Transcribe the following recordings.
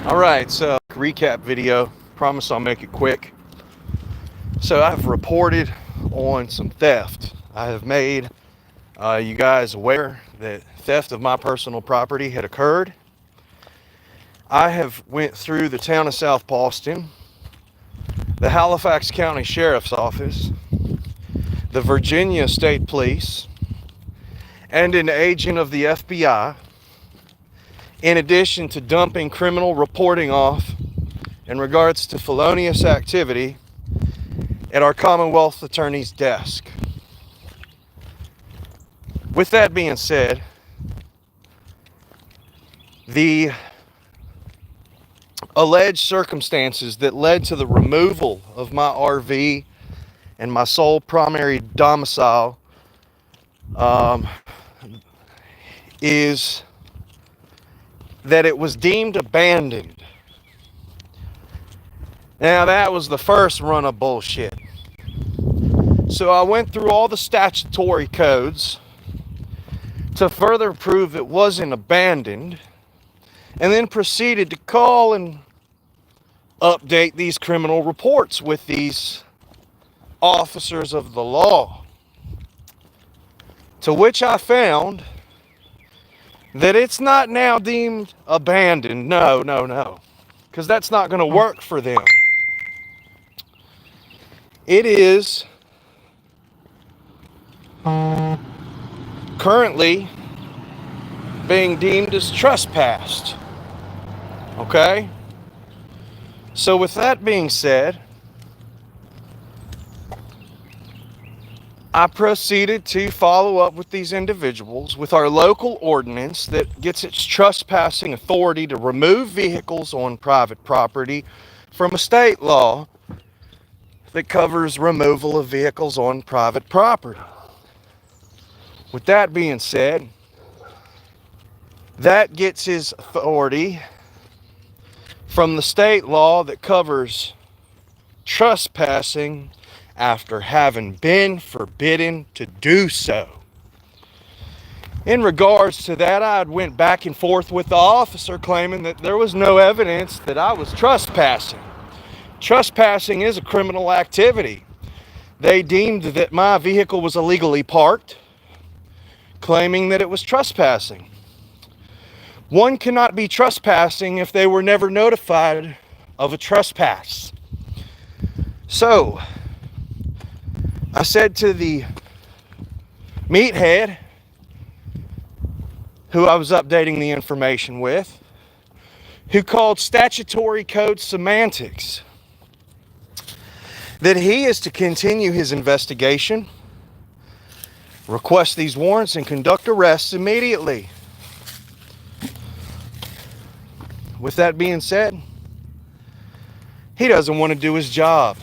All right, so recap video. Promise I'll make it quick. So I've reported on some theft. I have made you guys aware that theft of my personal property had occurred. I have went through the town of South Boston, the Halifax County Sheriff's Office, the Virginia State Police, and an agent of the FBI, in addition to dumping criminal reporting off in regards to felonious activity at our Commonwealth Attorney's desk. With that being said, the alleged circumstances that led to the removal of my RV and my sole primary domicile is that it was deemed abandoned. Now, that was the first run of bullshit. So I went through all the statutory codes to further prove it wasn't abandoned, and then proceeded to call and update these criminal reports with these officers of the law. To which I found that it's not now deemed abandoned. No. Because that's not going to work for them. It is currently being deemed as trespassed. Okay? So with that being said, I proceeded to follow up with these individuals with our local ordinance that gets its trespassing authority to remove vehicles on private property from a state law that covers removal of vehicles on private property. With that being said, that gets his authority from the state law that covers trespassing after having been forbidden to do so. In regards to that, I went back and forth with the officer claiming that there was no evidence that I was trespassing. Trespassing is a criminal activity. They deemed that my vehicle was illegally parked, claiming that it was trespassing. One cannot be trespassing if they were never notified of a trespass. So, I said to the meathead, who I was updating the information with, who called statutory code semantics, that he is to continue his investigation, request these warrants, and conduct arrests immediately. With that being said, he doesn't want to do his job.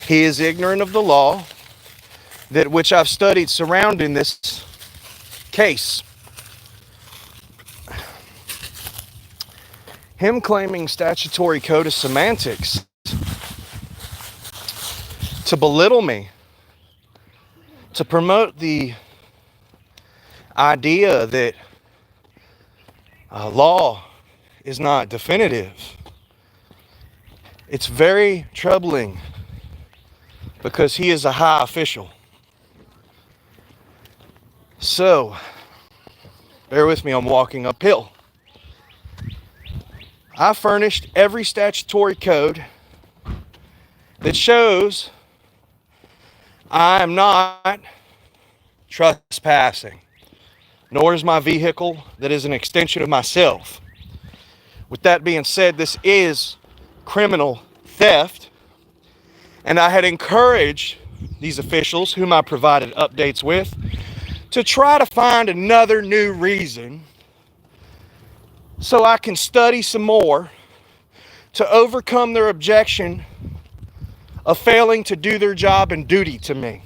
He is ignorant of the law that which I've studied surrounding this case. Him claiming statutory code of semantics to belittle me, to promote the idea that law is not definitive. It's very troubling because he is a high official. So, bear with me, I'm walking uphill. I furnished every statutory code that shows I am not trespassing, nor is my vehicle that is an extension of myself. With that being said, this is criminal theft, and I had encouraged these officials, whom I provided updates with, to try to find another new reason so I can study some more to overcome their objection of failing to do their job and duty to me,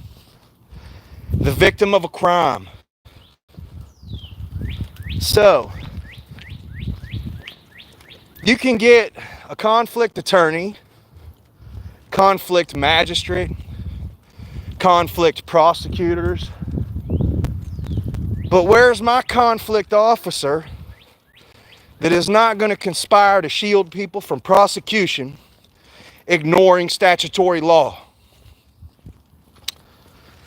the victim of a crime. So, you can get a conflict attorney, conflict magistrate, conflict prosecutors, but where's my conflict officer that is not going to conspire to shield people from prosecution, ignoring statutory law.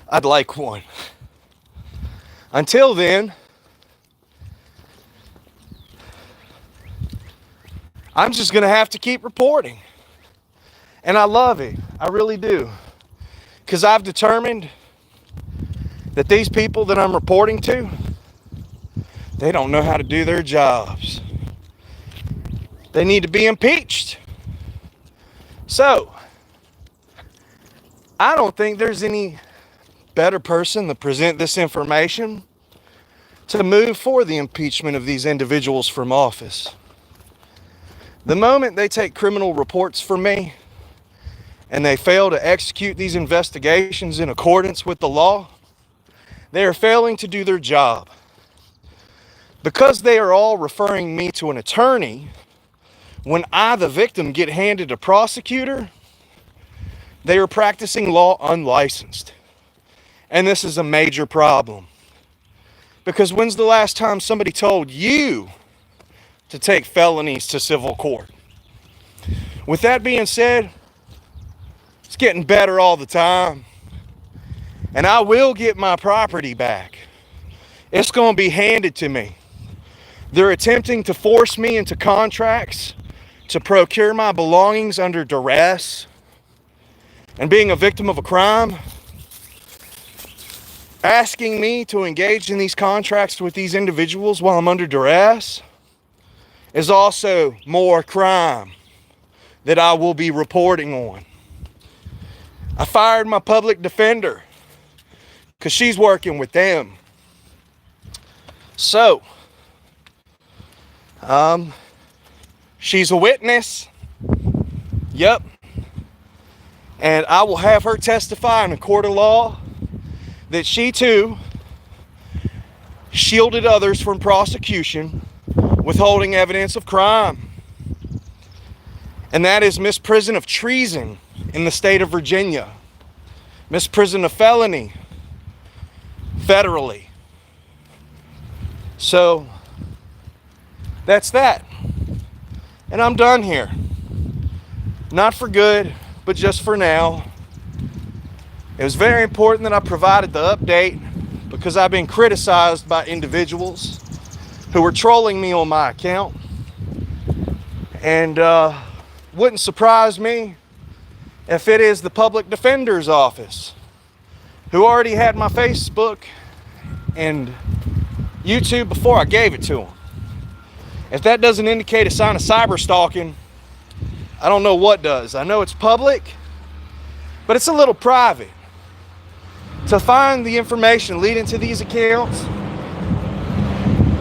I'd like one. Until then, I'm just going to have to keep reporting. And I love it. I really do. Because I've determined that these people that I'm reporting to, they don't know how to do their jobs. They need to be impeached. So, I don't think there's any better person to present this information to move for the impeachment of these individuals from office. The moment they take criminal reports from me and they fail to execute these investigations in accordance with the law, they are failing to do their job. Because they are all referring me to an attorney, when I, the victim, get handed a prosecutor, they are practicing law unlicensed. And this is a major problem. Because when's the last time somebody told you to take felonies to civil court? With that being said, it's getting better all the time. And I will get my property back. It's going to be handed to me. They're attempting to force me into contracts to procure my belongings under duress. And being a victim of a crime, asking me to engage in these contracts with these individuals while I'm under duress is also more crime that I will be reporting on. I fired my public defender because she's working with them. So, she's a witness. Yep. And I will have her testify in a court of law that she too shielded others from prosecution, withholding evidence of crime. And that is misprision of treason in the state of Virginia. Misprision of felony federally. So that's that. And I'm done here. Not for good, but just for now. It was very important that I provided the update because I've been criticized by individuals who were trolling me on my account. And wouldn't surprise me if it is the public defender's office who already had my Facebook and YouTube before I gave it to them. If that doesn't indicate a sign of cyber stalking, I don't know what does. I know it's public, but it's a little private. To find the information leading to these accounts,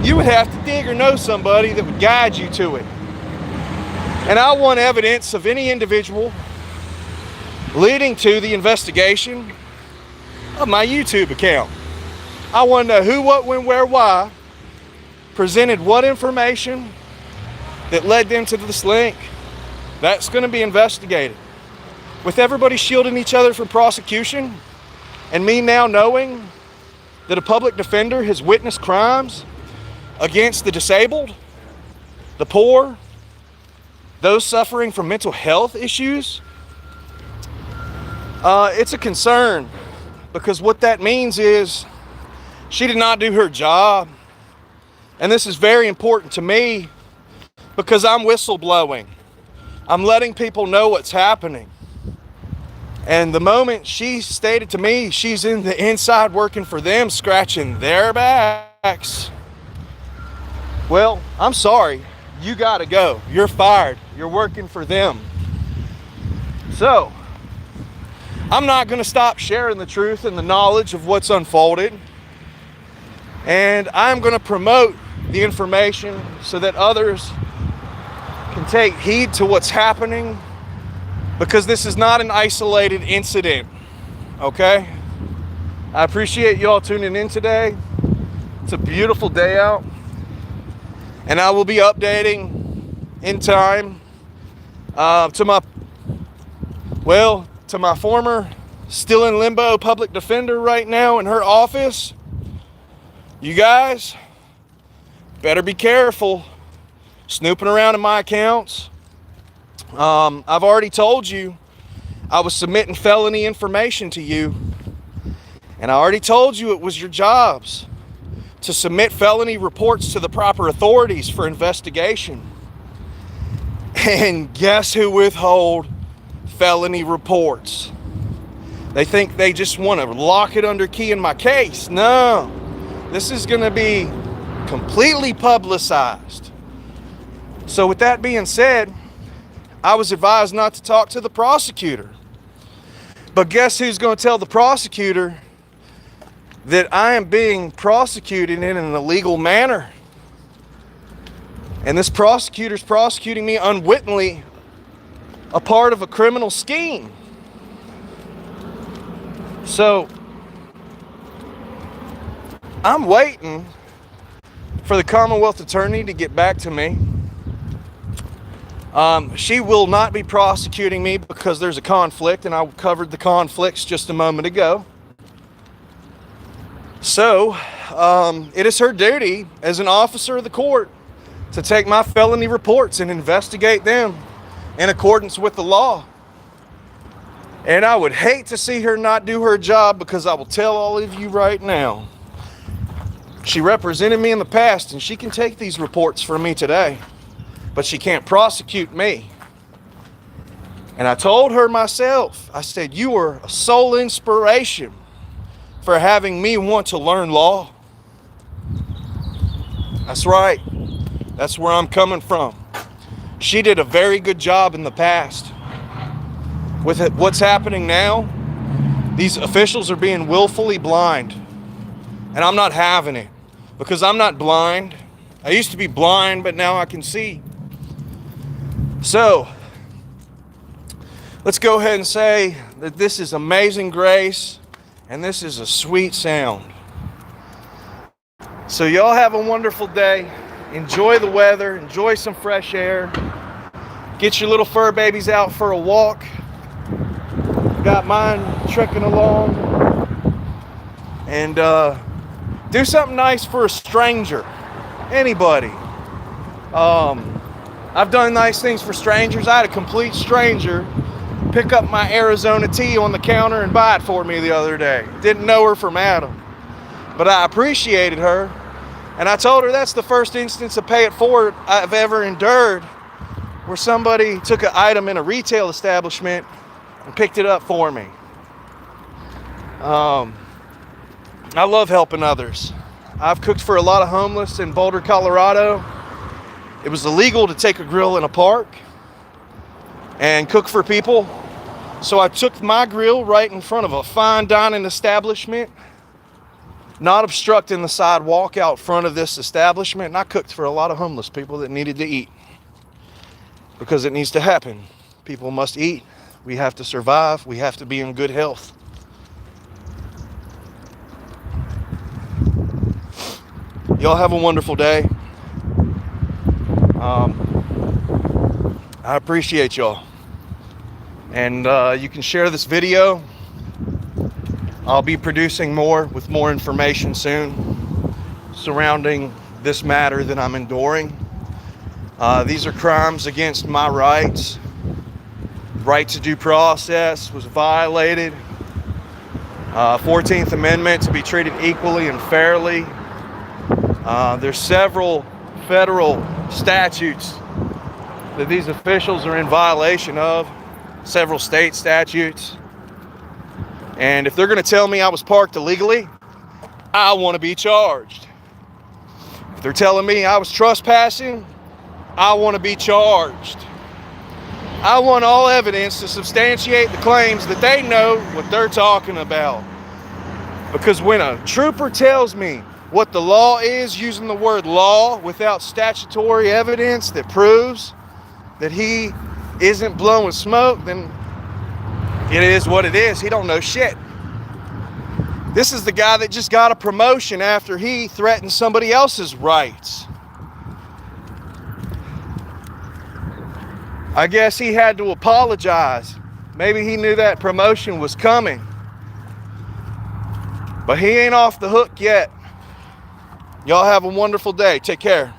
you would have to dig or know somebody that would guide you to it. And I want evidence of any individual leading to the investigation of my YouTube account. I want to know who, what, when, where, why presented what information that led them to this link. That's going to be investigated. With everybody shielding each other from prosecution, and me now knowing that a public defender has witnessed crimes against the disabled, the poor, those suffering from mental health issues, it's a concern, because what that means is she did not do her job. And this is very important to me because I'm whistleblowing. I'm letting people know what's happening. And the moment she stated to me she's in the inside working for them, scratching their backs, well, I'm sorry. You gotta go. You're fired. You're working for them. So, I'm not gonna stop sharing the truth and the knowledge of what's unfolded. And I'm gonna promote the information so that others can take heed to what's happening, because this is not an isolated incident, okay? I appreciate y'all tuning in today. It's a beautiful day out, and I will be updating in time to my former, still in limbo public defender right now in her office. You guys better be careful, snooping around in my accounts. I've already told you I was submitting felony information to you, and I already told you it was your jobs to submit felony reports to the proper authorities for investigation. And guess who withhold felony reports? They think they just want to lock it under key in my case. No, this is going to be completely publicized. So with that being said, I was advised not to talk to the prosecutor. But guess who's going to tell the prosecutor that I am being prosecuted in an illegal manner? And this prosecutor's prosecuting me unwittingly, a part of a criminal scheme. So I'm waiting for the Commonwealth Attorney to get back to me. She will not be prosecuting me because there's a conflict, and I covered the conflicts just a moment ago. So it is her duty as an officer of the court to take my felony reports and investigate them in accordance with the law. And I would hate to see her not do her job, because I will tell all of you right now, she represented me in the past, and she can take these reports from me today, but she can't prosecute me. And I told her myself, I said, you are a sole inspiration for having me want to learn law. That's right. That's where I'm coming from. She did a very good job in the past. With what's happening now, these officials are being willfully blind. And I'm not having it, because I'm not blind. I used to be blind, but now I can see. So, let's go ahead and say that this is amazing grace, and this is a sweet sound. So y'all have a wonderful day. Enjoy the weather, enjoy some fresh air. Get your little fur babies out for a walk. Got mine trekking along. And do something nice for a stranger. Anybody. I've done nice things for strangers. I had a complete stranger pick up my Arizona tea on the counter and buy it for me the other day. Didn't know her from Adam, but I appreciated her. And I told her that's the first instance of pay it forward I've ever endured, where somebody took an item in a retail establishment and picked it up for me. I love helping others. I've cooked for a lot of homeless in Boulder, Colorado. It was illegal to take a grill in a park and cook for people. So I took my grill right in front of a fine dining establishment, not obstructing the sidewalk out front of this establishment. And I cooked for a lot of homeless people that needed to eat, because it needs to happen. People must eat. We have to survive. We have to be in good health. Y'all have a wonderful day. I appreciate y'all. And you can share this video. I'll be producing more with more information soon surrounding this matter that I'm enduring. These are crimes against my rights. Right to due process was violated. 14th Amendment to be treated equally and fairly. There's several federal statutes that these officials are in violation of, several state statutes. And if they're going to tell me I was parked illegally, I want to be charged. If they're telling me I was trespassing, I want to be charged. I want all evidence to substantiate the claims that they know what they're talking about. Because when a trooper tells me what the law is, using the word law without statutory evidence that proves that he isn't blowing smoke, then it is what it is. He don't know shit. This is the guy that just got a promotion after he threatened somebody else's rights. I guess he had to apologize. Maybe he knew that promotion was coming. But he ain't off the hook yet. Y'all have a wonderful day. Take care.